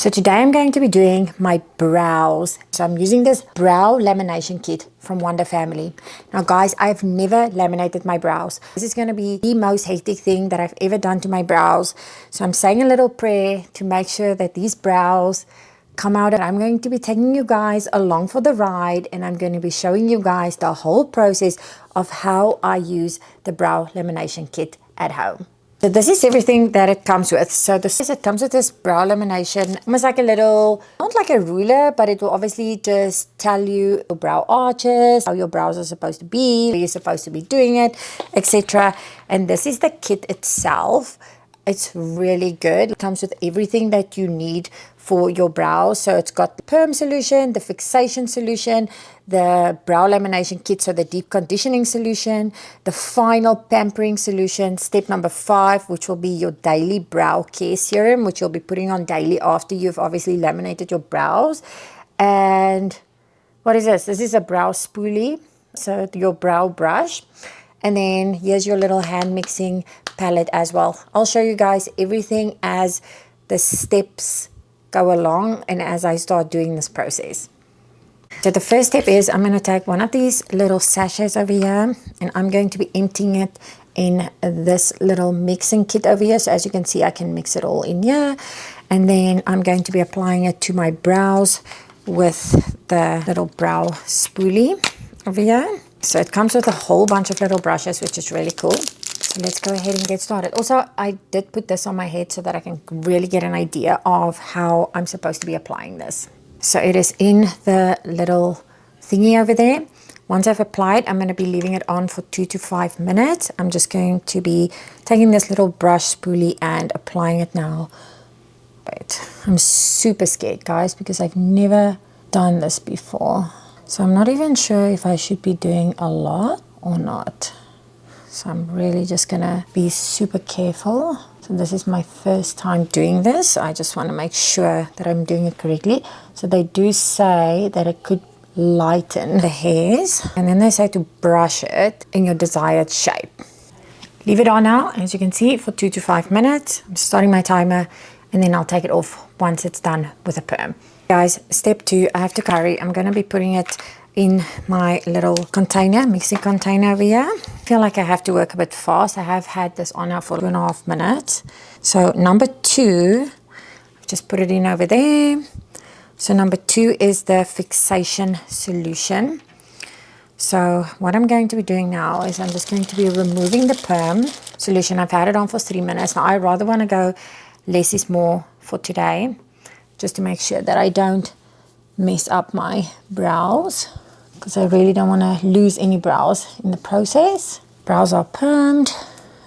So today I'm going to be doing my brows. So I'm using this brow lamination kit from Wonder Family. Now guys, I've never laminated my brows. This is going to be the most hectic thing that I've ever done to my brows. So I'm saying a little prayer to make sure that these brows come out. And I'm going to be taking you guys along for the ride, and I'm going to be showing you guys the whole process of how I use the brow lamination kit at home. So this is everything that it comes with. So it comes with this brow lamination, almost like a little, not like a ruler, but it will obviously just tell you your brow arches, how your brows are supposed to be, where you're supposed to be doing it, etc. And this is the kit itself. It's really good. It comes with everything that you need for your brows. So it's got the perm solution, the fixation solution, the brow lamination kit, so the deep conditioning solution, the final pampering solution, step number 5, which will be your daily brow care serum, which you'll be putting on daily after you've obviously laminated your brows. And what is this? This is a brow spoolie, so your brow brush. And then here's your little hand mixing palette as well. I'll show you guys everything as the steps go along and as I start doing this process. So the first step is I'm going to take one of these little sachets over here, and I'm going to be emptying it in this little mixing kit over here. So as you can see, I can mix it all in here. And then I'm going to be applying it to my brows with the little brow spoolie over here. So it comes with a whole bunch of little brushes, which is really cool. So let's go ahead and get started. Also, I did put this on my head so that I can really get an idea of how I'm supposed to be applying this. So it is in the little thingy over there. Once I've applied, I'm going to be leaving it on for 2 to 5 minutes. I'm just going to be taking this little brush spoolie and applying it now. Wait, I'm super scared, guys, because I've never done this before. So I'm not even sure if I should be doing a lot or not. So I'm really just gonna be super careful. So this is my first time doing this. I just want to make sure that I'm doing it correctly. So they do say that it could lighten the hairs, and then they say to brush it in your desired shape. Leave it on now, as you can see, for 2 to 5 minutes. I'm starting my timer, and then I'll take it off once it's done with a perm. Guys, step 2, I have to curry. I'm going to be putting it in my little container, mixing container over here. I feel like I have to work a bit fast. I have had this on now for 2.5 minutes. So number 2, I've just put it in over there. So number 2 is the fixation solution. So what I'm going to be doing now is I'm just going to be removing the perm solution. I've had it on for 3 minutes. Now I rather want to go less is more for today, just to make sure that I don't mess up my brows, because I really don't want to lose any brows in the process. Brows are permed,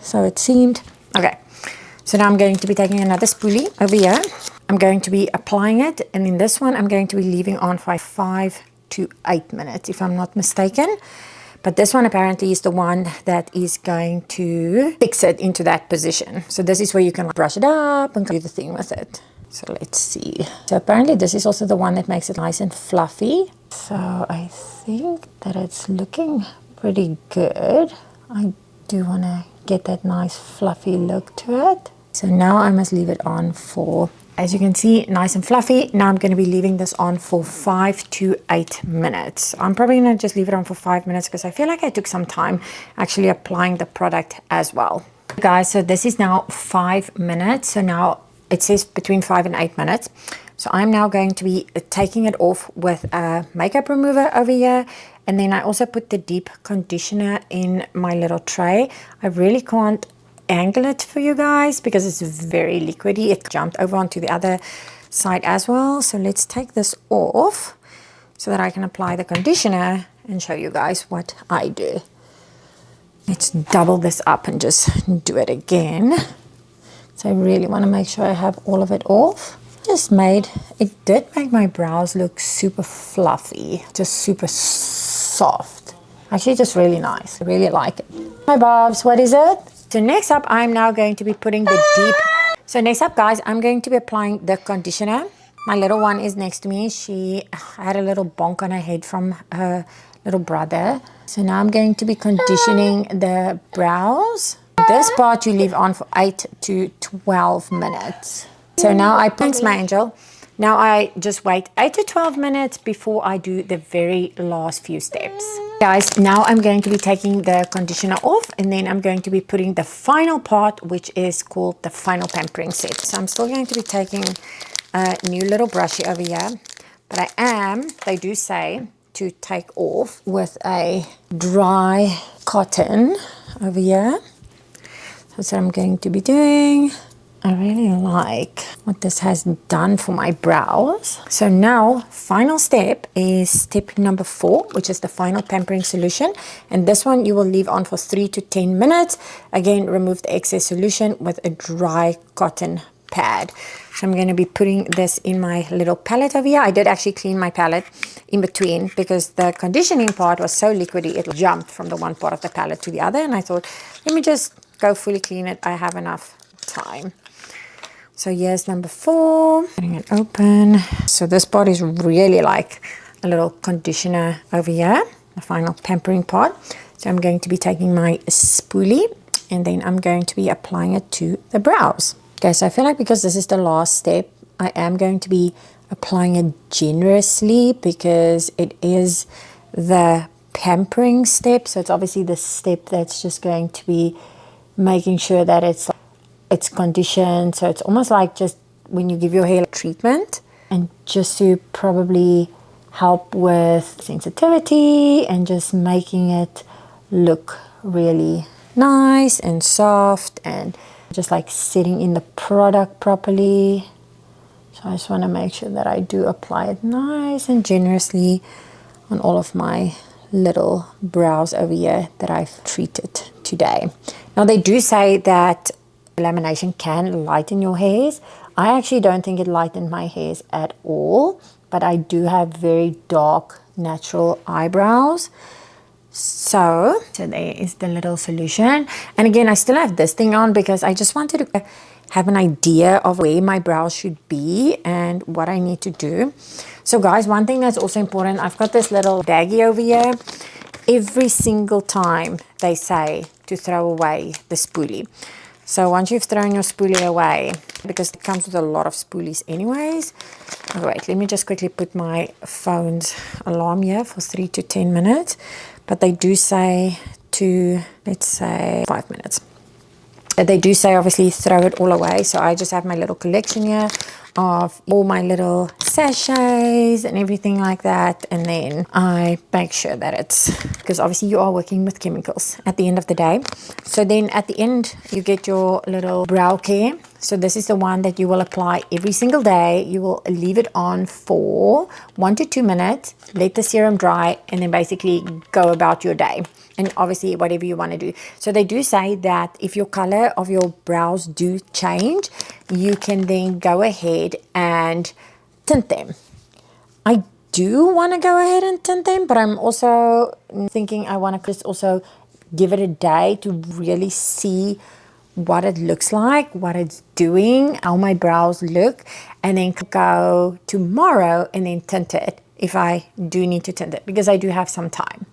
so it seemed. Okay, so now I'm going to be taking another spoolie over here. I'm going to be applying it, and in this one I'm going to be leaving on for 5 to 8 minutes, if I'm not mistaken. But this one apparently is the one that is going to fix it into that position. So this is where you can brush it up and do the thing with it. So let's see. So apparently this is also the one that makes it nice and fluffy. So I think that it's looking pretty good. I do want to get that nice fluffy look to it. So now I must leave it on for, as you can see, nice and fluffy. Now I'm going to be leaving this on for 5 to 8 minutes. I'm probably going to just leave it on for 5 minutes because I feel like I took some time actually applying the product as well. Guys, so this is now 5 minutes. So now it says between 5 and 8 minutes. So I'm now going to be taking it off with a makeup remover over here. And then I also put the deep conditioner in my little tray. I really can't angle it for you guys because it's very liquidy. It jumped over onto the other side as well. So let's take this off so that I can apply the conditioner and show you guys what I do. Let's double this up and just do it again. So I really want to make sure I have all of it off. It did make my brows look super fluffy, just super soft. Actually, just really nice. I really like it. Hi Bobs, what is it? So next up, I'm now going to be putting the deep. So next up, guys, I'm going to be applying the conditioner. My little one is next to me. She had a little bonk on her head from her little brother. So now I'm going to be conditioning the brows. This part you leave on for 8 to 12 minutes. So now thanks my angel. Now I just wait 8 to 12 minutes before I do the very last few steps. Guys, now I'm going to be taking the conditioner off, and then I'm going to be putting the final part, which is called the final pampering set. So I'm still going to be taking a new little brushy over here, but they do say to take off with a dry cotton over here. That's what I'm going to be doing. I really like what this has done for my brows. So now, final step is step number 4, which is the final pampering solution. And this one you will leave on for 3 to 10 minutes. Again, remove the excess solution with a dry cotton pad. So I'm going to be putting this in my little palette over here. I did actually clean my palette in between because the conditioning part was so liquidy, it jumped from the one part of the palette to the other. And I thought, let me just go fully clean it. I have enough time. So here's number 4, getting it open. So this part is really like a little conditioner over here, the final pampering part. So I'm going to be taking my spoolie, and then I'm going to be applying it to the brows. Okay, so I feel like because this is the last step, I am going to be applying it generously because it is the pampering step. So it's obviously the step that's just going to be making sure that it's conditioned. So it's almost like just when you give your hair treatment, and just to probably help with sensitivity and just making it look really nice and soft, and just like setting in the product properly. So I just want to make sure that I do apply it nice and generously on all of my little brows over here that I've treated today. Now they do say that lamination can lighten your hairs. I actually don't think it lightened my hairs at all, but I do have very dark natural eyebrows. So there is the little solution. And again, I still have this thing on because I just wanted to have an idea of where my brows should be and what I need to do. So guys, one thing that's also important, I've got this little baggie over here. Every single time they say to throw away the spoolie. So once you've thrown your spoolie away, because it comes with a lot of spoolies anyways. Oh, wait, let me just quickly put my phone's alarm here for 3 to 10 minutes. But they do say to, let's say, 5 minutes. They do say obviously throw it all away. So I just have my little collection here of all my little sachets and everything like that, and then I make sure that it's, because obviously you are working with chemicals at the end of the day. So then at the end you get your little brow care. So this is the one that you will apply every single day. You will leave it on for 1 to 2 minutes, let the serum dry, and then basically go about your day. And obviously whatever you want to do. So they do say that if your color of your brows do change, you can then go ahead and tint them. I do want to go ahead and tint them, but I'm also thinking I want to just also give it a day to really see what it looks like, what it's doing, how my brows look, and then go tomorrow and then tint it if I do need to tint it, because I do have some time.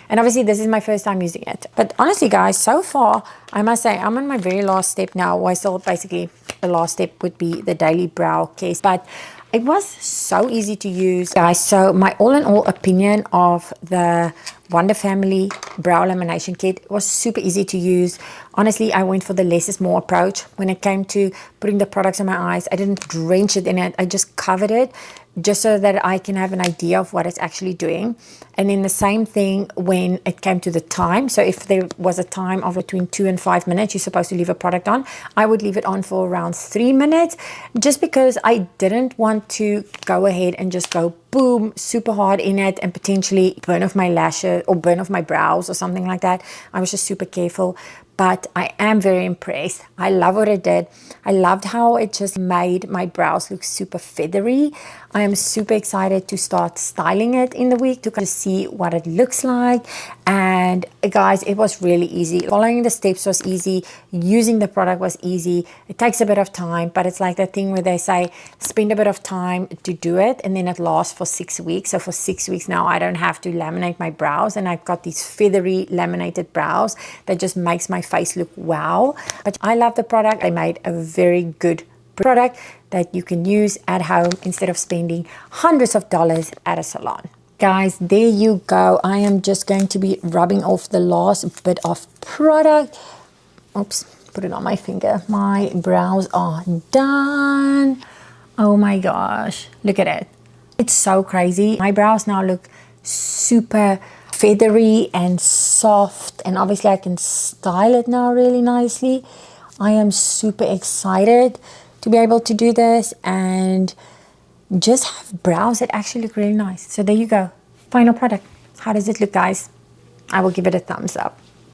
And obviously this is my first time using it. But honestly guys, so far, I must say I'm on my very last step now. Well, I still basically, the last step would be the daily brow care. But it was so easy to use, guys. So my all in all opinion of the Wonder Family brow lamination kit was super easy to use. Honestly, I went for the less is more approach. When it came to putting the products on my eyes, I didn't drench it in it. I just covered it just so that I can have an idea of what it's actually doing. And then the same thing when it came to the time. So if there was a time of between 2 and 5 minutes, you're supposed to leave a product on, I would leave it on for around 3 minutes, just because I didn't want to go ahead and just go boom, super hard in it and potentially burn off my lashes or burn off my brows or something like that. I was just super careful. But I am very impressed. I love what it did. I loved how it just made my brows look super feathery. I am super excited to start styling it in the week to see what it looks like. And guys, it was really easy. Following the steps was easy. Using the product was easy. It takes a bit of time, but it's like that thing where they say spend a bit of time to do it, and then it lasts for 6 weeks. So for 6 weeks now, I don't have to laminate my brows, and I've got these feathery laminated brows that just makes my face look wow. But I love the product. They made a very good product that you can use at home instead of spending hundreds of dollars at a salon. Guys, there you go. I am just going to be rubbing off the last bit of product. Oops, put it on my finger. My brows are done. Oh my gosh, look at it. It's so crazy. My brows now look super feathery and soft, and obviously I can style it now really nicely. I am super excited to be able to do this and just have brows that actually look really nice. So there you go. Final product. How does it look, guys? I will give it a thumbs up.